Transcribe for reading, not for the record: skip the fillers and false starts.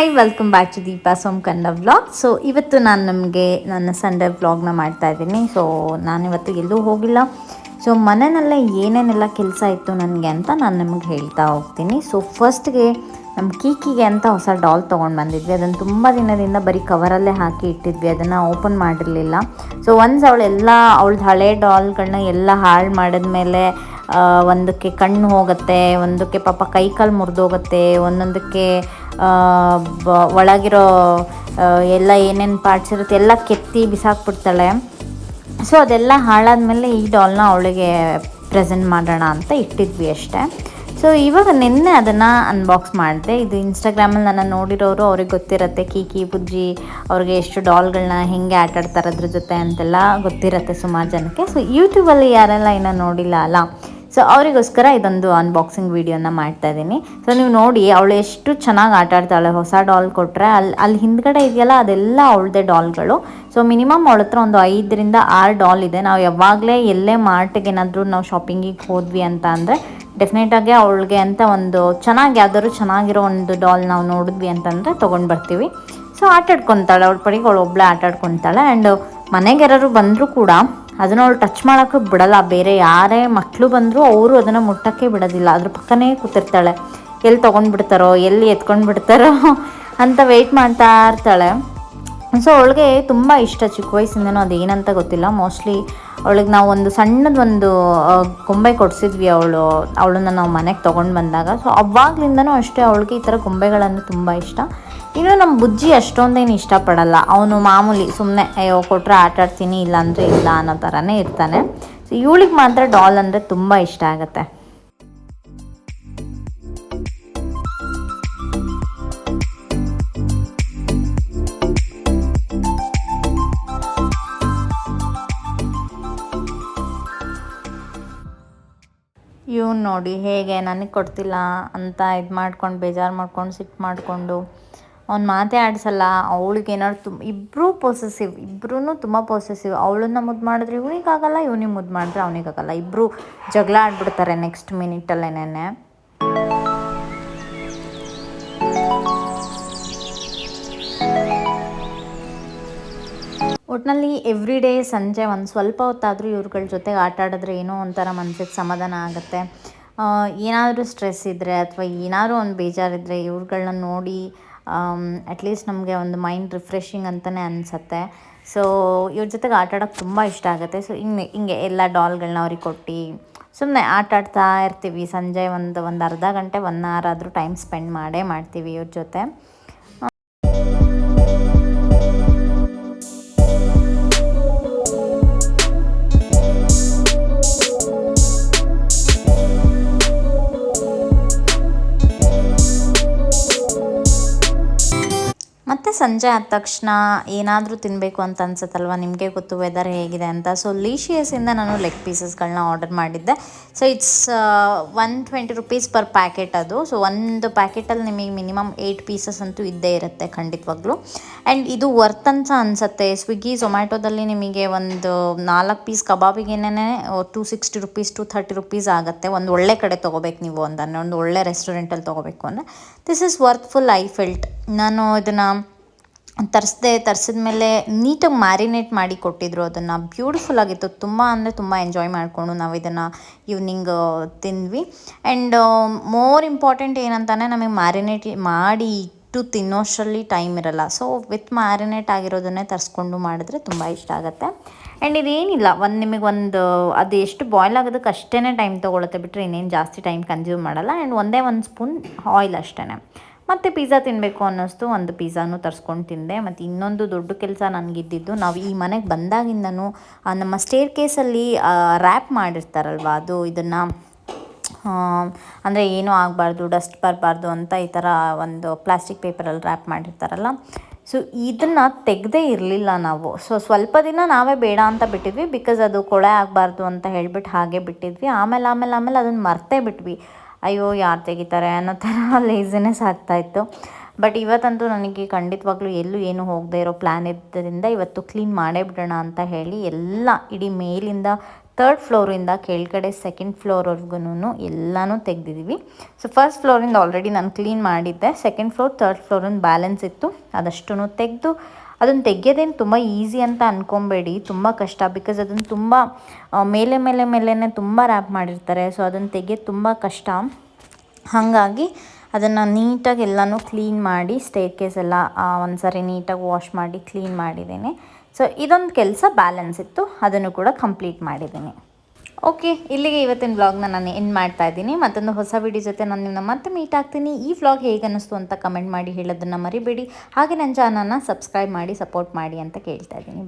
Hi welcome back to DeepaSom Kannada vlog. So ಇವತ್ತು ನಾನು ನಮಗೆ ನನ್ನ ಸಂಡೇ ವ್ಲಾಗ್ನ ಮಾಡ್ತಾ ಇದ್ದೀನಿ. ಸೊ ನಾನಿವತ್ತು ಎಲ್ಲೂ ಹೋಗಿಲ್ಲ. ಸೊ ಮನೆಯಲ್ಲೇ ಏನೇನೆಲ್ಲ ಕೆಲಸ ಇತ್ತು ನನಗೆ ಅಂತ ನಾನು ನಿಮಗೆ ಹೇಳ್ತಾ ಹೋಗ್ತೀನಿ. ಸೊ ಫಸ್ಟ್ಗೆ ನಮ್ಮ ಕೀಕಿಗೆ ಅಂತ ಹೊಸ ಡಾಲ್ ತೊಗೊಂಡು ಬಂದಿದ್ವಿ. ಅದನ್ನು ತುಂಬ ದಿನದಿಂದ ಬರೀ ಕವರಲ್ಲೇ ಹಾಕಿ ಇಟ್ಟಿದ್ವಿ, ಅದನ್ನು ಓಪನ್ ಮಾಡಿರಲಿಲ್ಲ. ಸೊ ಒನ್ಸ್ ಅವಳದ್ದು ಹಳೆ ಡಾಲ್ಗಳನ್ನ ಎಲ್ಲ ಹಾಳು ಮಾಡಿದ್ಮೇಲೆ ಒಂದಕ್ಕೆ ಕಣ್ಣು ಹೋಗುತ್ತೆ, ಒಂದಕ್ಕೆ ಪಾಪ ಕೈ ಕಾಲು ಮುರಿದೋಗುತ್ತೆ, ಒಂದೊಂದಕ್ಕೆ ಒಳಗಿರೋ ಎಲ್ಲ ಏನೇನು ಪಾರ್ಟ್ಸ್ ಇರುತ್ತೆ ಎಲ್ಲ ಕೆತ್ತಿ ಬಿಸಾಕ್ಬಿಡ್ತಾಳೆ. ಸೊ ಅದೆಲ್ಲ ಹಾಳಾದ್ಮೇಲೆ ಈ ಡಾಲ್ನ ಅವಳಿಗೆ ಪ್ರೆಸೆಂಟ್ ಮಾಡೋಣ ಅಂತ ಇಟ್ಟಿದ್ವಿ ಅಷ್ಟೇ. ಸೊ ಇವಾಗ ನಿನ್ನೆ ಅದನ್ನು ಅನ್ಬಾಕ್ಸ್ ಮಾಡಿದೆ. ಇದು ಇನ್ಸ್ಟಾಗ್ರಾಮಲ್ಲಿ ನನ್ನ ನೋಡಿರೋರು ಅವ್ರಿಗೆ ಗೊತ್ತಿರುತ್ತೆ, ಕೀಕಿ ಬುಜ್ಜಿ ಅವ್ರಿಗೆ ಎಷ್ಟು ಡಾಲ್ಗಳನ್ನ ಹೆಂಗೆ ಆಟಾಡ್ತಾರೆ ಅದ್ರ ಜೊತೆ ಅಂತೆಲ್ಲ ಗೊತ್ತಿರುತ್ತೆ ಸುಮಾರು ಜನಕ್ಕೆ. ಸೊ ಯೂಟ್ಯೂಬಲ್ಲಿ ಯಾರೆಲ್ಲ ಇನ್ನೂ ನೋಡಿಲ್ಲ ಅಲ್ಲ, ಸೊ ಅವರಿಗೋಸ್ಕರ ಇದೊಂದು ಅನ್ಬಾಕ್ಸಿಂಗ್ ವೀಡಿಯೋನ ಮಾಡ್ತಾಯಿದ್ದೀನಿ. ಸೊ ನೀವು ನೋಡಿ ಅವಳು ಎಷ್ಟು ಚೆನ್ನಾಗಿ ಆಟಾಡ್ತಾಳೆ. ಹೊಸ ಡಾಲ್ ಕೊಟ್ಟರೆ ಅಲ್ಲಿ ಹಿಂದ್ಗಡೆ ಇದೆಯಲ್ಲ ಅದೆಲ್ಲ ಅವಳದೇ ಡಾಲ್ಗಳು. ಸೊ ಮಿನಿಮಮ್ ಅವಳ ಹತ್ರ ಒಂದು 5-6 ಡಾಲ್ ಇದೆ. ನಾವು ಯಾವಾಗಲೇ ಎಲ್ಲೇ ಮಾರ್ಟಿಗೆ ಏನಾದರೂ ನಾವು ಶಾಪಿಂಗಿಗೆ ಹೋದ್ವಿ ಅಂತ ಅಂದರೆ ಡೆಫಿನೆಟಾಗಿ ಅವಳಿಗೆ ಅಂತ ಒಂದು ಯಾವ್ದಾದ್ರು ಚೆನ್ನಾಗಿರೋ ಒಂದು ಡಾಲ್ ನಾವು ನೋಡಿದ್ವಿ ಅಂತಂದರೆ ತೊಗೊಂಡು ಬರ್ತೀವಿ. ಸೊ ಆಟಾಡ್ಕೊತಾಳೆ, ಅವಳ ಪಡಿಗೆ ಅವಳು ಒಬ್ಬಳೇ ಆಟಾಡ್ಕೊತಾಳೆ. ಆ್ಯಂಡ್ ಮನೆಗೆ ಯಾರು ಬಂದರೂ ಕೂಡ ಅದನ್ನು ಅವಳು ಟಚ್ ಮಾಡೋಕ್ಕೆ ಬಿಡಲ್ಲ. ಬೇರೆ ಯಾರೇ ಮಕ್ಕಳು ಬಂದರೂ ಅವರು ಅದನ್ನು ಮುಟ್ಟೋಕ್ಕೆ ಬಿಡೋದಿಲ್ಲ, ಅದ್ರ ಪಕ್ಕನೇ ಕೂತಿರ್ತಾಳೆ. ಎಲ್ಲಿ ತೊಗೊಂಡ್ಬಿಡ್ತಾರೋ, ಎಲ್ಲಿ ಎತ್ಕೊಂಡು ಬಿಡ್ತಾರೋ ಅಂತ ವೆಯ್ಟ್ ಮಾಡ್ತಾ ಇರ್ತಾಳೆ. ಸೊ ಅವಳಿಗೆ ತುಂಬ ಇಷ್ಟ, ಚಿಕ್ಕ ವಯಸ್ಸಿಂದನೂ ಅದೇನಂತ ಗೊತ್ತಿಲ್ಲ. ಮೋಸ್ಟ್ಲಿ ಅವಳಿಗೆ ನಾವು ಒಂದು ಸಣ್ಣದೊಂದು ಗೊಂಬೆ ಕೊಡಿಸಿದ್ವಿ ಅವಳನ್ನ ನಾವು ಮನೆಗೆ ತೊಗೊಂಡು ಬಂದಾಗ. ಸೊ ಅವಾಗ್ಲಿಂದನೂ ಅಷ್ಟೇ ಅವಳಿಗೆ ಈ ಥರ ಗೊಂಬೆಗಳನ್ನು ತುಂಬ ಇಷ್ಟ. ಇನ್ನು ನಮ್ಮ ಬುಜ್ಜಿ ಅಷ್ಟೊಂದೇನು ಇಷ್ಟಪಡಲ್ಲ. ಅವನು ಮಾಮೂಲಿ ಸುಮ್ಮನೆ ಅಯ್ಯೋ ಕೊಟ್ಟರೆ ಆಟಾಡ್ತೀನಿ, ಇಲ್ಲಾಂದರೆ ಇಲ್ಲ ಅನ್ನೋ ಥರನೇ ಇರ್ತಾನೆ. ಸೊ ಇವಳಿಗೆ ಮಾತ್ರ ಡಾಲ್ ಅಂದರೆ ತುಂಬ ಇಷ್ಟ ಆಗುತ್ತೆ. ಇವ್ನು ನೋಡಿ ಹೇಗೆ ನನಗೆ ಕೊಡ್ತಿಲ್ಲ ಅಂತ ಇದು ಮಾಡ್ಕೊಂಡು ಬೇಜಾರು ಮಾಡ್ಕೊಂಡು ಸಿಟ್ಟು ಮಾಡಿಕೊಂಡು ಅವ್ನು ಮಾತೇ ಆಡಿಸಲ್ಲ. ಅವಳಿಗೆ ಏನಾದ್ರು ಇಬ್ಬರೂ ತುಂಬ ಪೊಸೆಸಿವ್. ಅವಳನ್ನ ಮುದ್ದು ಮಾಡಿದ್ರೆ ಇವನಿಗಾಗಲ್ಲ, ಇವನಿಗೆ ಮುದ್ದು ಮಾಡಿದ್ರೆ ಅವನಿಗಾಗಲ್ಲ. ಇಬ್ಬರು ಜಗಳ ಆಡ್ಬಿಡ್ತಾರೆ ನೆಕ್ಸ್ಟ್ ಮಿನಿಟಲ್ಲೇನೆ. ಒಟ್ಟಿನಲ್ಲಿ ಎವ್ರಿ ಡೇ ಸಂಜೆ ಒಂದು ಸ್ವಲ್ಪ ಹೊತ್ತಾದರೂ ಇವ್ರುಗಳ ಜೊತೆಗೆ ಆಟ ಆಡಿದ್ರೆ ಏನೋ ಒಂಥರ ಮನಸ್ಸಿಗೆ ಸಮಾಧಾನ ಆಗುತ್ತೆ. ಏನಾದರೂ ಸ್ಟ್ರೆಸ್ ಇದ್ದರೆ ಅಥವಾ ಏನಾದರೂ ಒಂದು ಬೇಜಾರಿದ್ದರೆ ಇವ್ರುಗಳನ್ನ ನೋಡಿ ಅಟ್ಲೀಸ್ಟ್ ನಮಗೆ ಒಂದು ಮೈಂಡ್ ರಿಫ್ರೆಶಿಂಗ್ ಅಂತಲೇ ಅನಿಸುತ್ತೆ. ಸೊ ಇವ್ರ ಜೊತೆಗೆ ಆಟ ಆಡೋಕ್ಕೆ ತುಂಬ ಇಷ್ಟ ಆಗುತ್ತೆ. ಸೊ ಹಿಂಗೆ ಎಲ್ಲ ಡಾಲ್ಗಳನ್ನ ಅವ್ರಿಗೆ ಕೊಟ್ಟು ಸುಮ್ಮನೆ ಆಟಾಡ್ತಾ ಇರ್ತೀವಿ. ಸಂಜೆ ಒಂದು ಅರ್ಧ ಗಂಟೆ 1 hour ಆದರೂ ಟೈಮ್ ಸ್ಪೆಂಡ್ ಮಾಡ್ತೀವಿ ಇವ್ರ ಜೊತೆ. ಮತ್ತು ಸಂಜೆ ಆದ ತಕ್ಷಣ ಏನಾದರೂ ತಿನ್ನಬೇಕು ಅಂತ ಅನ್ಸುತ್ತಲ್ವ, ನಿಮಗೆ ಗೊತ್ತು ವೆದರ್ ಹೇಗಿದೆ ಅಂತ. ಸೊ ಲೀಶಿಯಸ್ಸಿಂದ ನಾನು ಲೆಗ್ ಪೀಸಸ್ಗಳನ್ನ ಆರ್ಡರ್ ಮಾಡಿದ್ದೆ. So it's 120 rupees per packet ಅದು. ಸೊ ಒಂದು ಪ್ಯಾಕೆಟಲ್ಲಿ ನಿಮಗೆ ಮಿನಿಮಮ್ 8 pieces ಅಂತೂ ಇದ್ದೇ ಇರುತ್ತೆ ಖಂಡಿತವಾಗ್ಲೂ. ಆ್ಯಂಡ್ ಇದು ವರ್ತ್ ಅಂತ ಅನಿಸುತ್ತೆ. ಸ್ವಿಗ್ಗಿ ಝೊಮ್ಯಾಟೋದಲ್ಲಿ ನಿಮಗೆ ಒಂದು 4 ಪೀಸ್ ಕಬಾಬಿಗೇನೆ 260 rupees to 30 rupees ಆಗುತ್ತೆ. ಒಂದು ಒಳ್ಳೆ ಕಡೆ ತೊಗೋಬೇಕು ನೀವು ಒಂದು ಒಳ್ಳೆ ರೆಸ್ಟೋರೆಂಟಲ್ಲಿ ತೊಗೋಬೇಕು ಅಂದರೆ this is worthful I felt. ನಾನು ಇದನ್ನು ತರಿಸಿದ ಮೇಲೆ ನೀಟಾಗಿ ಮ್ಯಾರಿನೇಟ್ ಮಾಡಿ ಕೊಟ್ಟಿದ್ರು. ಅದನ್ನು ಬ್ಯೂಟಿಫುಲ್ ಆಗಿತ್ತು. ತುಂಬ ಅಂದರೆ ತುಂಬ ಎಂಜಾಯ್ ಮಾಡಿಕೊಂಡು ನಾವು ಇದನ್ನು ಈವ್ನಿಂಗ್ ತಿಂದ್ವಿ. ಆ್ಯಂಡ್ ಮೋರ್ ಇಂಪಾರ್ಟೆಂಟ್ ಏನಂತಾನೆ ನಮಗೆ ಮ್ಯಾರಿನೇಟ್ ಮಾಡಿ ಇಟ್ಟು ತಿನ್ನೋಷ್ಟರಲ್ಲಿ ಟೈಮ್ ಇರಲ್ಲ. ಸೊ ವಿತ್ ಮ್ಯಾರಿನೇಟ್ ಆಗಿರೋದನ್ನೇ ತರಿಸ್ಕೊಂಡು ಮಾಡಿದ್ರೆ ತುಂಬ ಇಷ್ಟ ಆಗುತ್ತೆ. ಆ್ಯಂಡ್ ಇದೇನಿಲ್ಲ, ನಿಮಗೆ ಅದು ಎಷ್ಟು ಬಾಯ್ಲ್ ಆಗೋದಕ್ಕೆ ಅಷ್ಟೇ ಟೈಮ್ ತೊಗೊಳುತ್ತೆ ಬಿಟ್ಟರೆ ಇನ್ನೇನು ಜಾಸ್ತಿ ಟೈಮ್ ಕನ್ಸ್ಯೂಮ್ ಮಾಡಲ್ಲ. ಆ್ಯಂಡ್ ಒಂದೇ 1 ಸ್ಪೂನ್ ಆಯಿಲ್ ಅಷ್ಟೇ. ಮತ್ತು ಪಿಜ್ಜಾ ತಿನ್ನಬೇಕು ಅನ್ನಿಸ್ತು, ಒಂದು ಪಿಜ್ಜಾನು ತರಿಸ್ಕೊಂಡು ತಿಂದೆ. ಮತ್ತು ಇನ್ನೊಂದು ದೊಡ್ಡ ಕೆಲಸ ನನಗಿದ್ದಿದ್ದು, ನಾವು ಈ ಮನೆಗೆ ಬಂದಾಗಿಂದನೂ ನಮ್ಮ ಸ್ಟೇರ್ ಕೇಸಲ್ಲಿ ರ್ಯಾಪ್ ಮಾಡಿರ್ತಾರಲ್ವ, ಅದು ಇದನ್ನು ಅಂದರೆ ಏನೂ ಆಗಬಾರ್ದು, ಡಸ್ಟ್ ಬರಬಾರ್ದು ಅಂತ ಈ ಥರ ಒಂದು ಪ್ಲಾಸ್ಟಿಕ್ ಪೇಪರಲ್ಲಿ ರ್ಯಾಪ್ ಮಾಡಿರ್ತಾರಲ್ಲ. ಸೊ ಇದನ್ನು ತೆಗೆದೇ ಇರಲಿಲ್ಲ ನಾವು. ಸೊ ಸ್ವಲ್ಪ ದಿನ ನಾವೇ ಬೇಡ ಅಂತ ಬಿಟ್ಟಿದ್ವಿ, ಬಿಕಾಸ್ ಅದು ಕೊಳೆ ಆಗಬಾರ್ದು ಅಂತ ಹೇಳ್ಬಿಟ್ಟು ಹಾಗೆ ಬಿಟ್ಟಿದ್ವಿ. ಆಮೇಲೆ ಅದನ್ನು ಮರ್ತೇ ಬಿಟ್ವಿ. ಅಯ್ಯೋ ಯಾರು ತೆಗಿತಾರೆ ಅನ್ನೋ ಥರ ಲೇಸಿನೆಸ್ ಆಗ್ತಾಯಿತ್ತು. ಬಟ್ ಇವತ್ತಂತೂ ನನಗೆ ಖಂಡಿತವಾಗ್ಲೂ ಎಲ್ಲೂ ಏನು ಹೋಗದೆ ಇರೋ ಪ್ಲ್ಯಾನ್ ಇದ್ದರಿಂದ ಇವತ್ತು ಕ್ಲೀನ್ ಮಾಡೇ ಬಿಡೋಣ ಅಂತ ಹೇಳಿ ಎಲ್ಲ ಇಡೀ ಮೇಲಿಂದ 3rd ಫ್ಲೋರಿಂದ ಕೆಳಗಡೆ 2nd ಫ್ಲೋರ್ವರೆಗೂ ಎಲ್ಲನೂ ತೆಗೆದಿದ್ದೀವಿ. ಸೊ ಫಸ್ಟ್ ಫ್ಲೋರಿಂದ ಆಲ್ರೆಡಿ ನಾನು ಕ್ಲೀನ್ ಮಾಡಿದ್ದೆ. 2nd ಫ್ಲೋರ್ 3rd ಫ್ಲೋರಿಂದ ಬ್ಯಾಲೆನ್ಸ್ ಇತ್ತು, ಅದಷ್ಟೂ ತೆಗೆದು. ಅದನ್ನು ತೆಗೆಯೋದೇನು ತುಂಬ ಈಸಿ ಅಂತ ಅಂದ್ಕೊಬೇಡಿ, ತುಂಬ ಕಷ್ಟ. ಬಿಕಾಸ್ ಅದನ್ನು ತುಂಬ ಮೇಲೇ ತುಂಬ ರ್ಯಾಪ್ ಮಾಡಿರ್ತಾರೆ. ಸೊ ಅದನ್ನು ತೆಗೆಯೋದು ತುಂಬ ಕಷ್ಟ. ಹಾಗಾಗಿ ಅದನ್ನು ನೀಟಾಗಿ ಎಲ್ಲನೂ ಕ್ಲೀನ್ ಮಾಡಿ, ಸ್ಟೇರ್ಕೇಸ್ ಎಲ್ಲ ಒಂದು ಸಾರಿ ನೀಟಾಗಿ ವಾಶ್ ಮಾಡಿ ಕ್ಲೀನ್ ಮಾಡಿದ್ದೇನೆ. ಸೊ ಇದೊಂದು ಕೆಲಸ ಬ್ಯಾಲೆನ್ಸ್ ಇತ್ತು, ಅದನ್ನು ಕೂಡ ಕಂಪ್ಲೀಟ್ ಮಾಡಿದ್ದೀನಿ. ಓಕೆ, ಇಲ್ಲಿಗೆ ಇವತ್ತಿನ ವ್ಲಾಗ್ನ ನಾನು ಎಂಡ್ ಮಾಡ್ತಾ ಇದ್ದೀನಿ. ಮತ್ತೊಂದು ಹೊಸ ವಿಡಿಯೋ ಜೊತೆ ನಾನು ನಿಮ್ಮನ್ನ ಮತ್ತೆ ಮೀಟ್ ಆಗ್ತೀನಿ. ಈ ವ್ಲಾಗ್ ಹೇಗೆ ಅನ್ನಿಸ್ತು ಅಂತ ಕಮೆಂಟ್ ಮಾಡಿ ಹೇಳೋದನ್ನು ಮರಿಬೇಡಿ. ಹಾಗೆ ನನ್ನ ಚಾನಲ್ನ ಸಬ್ಸ್ಕ್ರೈಬ್ ಮಾಡಿ ಸಪೋರ್ಟ್ ಮಾಡಿ ಅಂತ ಕೇಳ್ತಾ ಇದ್ದೀನಿ.